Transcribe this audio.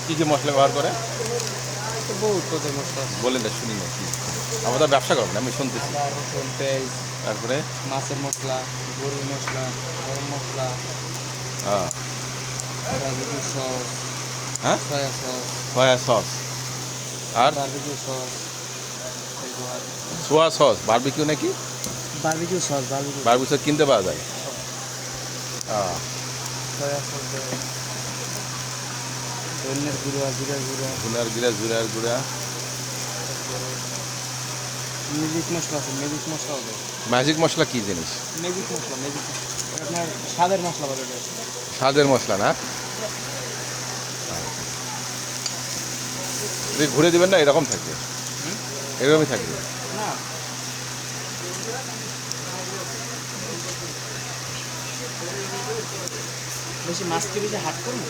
কী কী মশলা ব্যবহার করে? তো বহুত পদের মশলা আছে। বলেন না, শুনি না কি। আমরা তো ব্যবসা করবো না, আমি শুনতেছি। আদা, রসুন, পেঁয়াজ, তারপরে মাছের মশলা, গরুর মশলা, গরম মশলা, হ্যাঁ বারবিকিউ সস, হ্যাঁ সয়া সস, সয়া সস আর বারবিকিউ সস, এগুলো সোয়া সস, বারবিকিউ নাকি? Barbecue sauce, barbecue barbecue sauce কিনতে পাওয়া যায়। হ্যাঁ সয়া সস, ধনিয়ার গুঁড়া, জিরার গুঁড়া, ধুনার গুঁড়া, জিরার গুঁড়া। তারপরে ম্যাজিক মশলা আছে, ম্যাজিক মশলাও দেয়। ম্যাজিক মশলা কী জিনিস? ম্যাজিক মশলা, ম্যাজিক মশলা আপনার স্বাদের মশলা বলে দেয়। স্বাদের মশলা না? যদি ঘুরে দিবেন না এরকম থাকবে, হুম? এরকমই থাকবে। না, বেশি মাছ কি বেশি হাট করবো?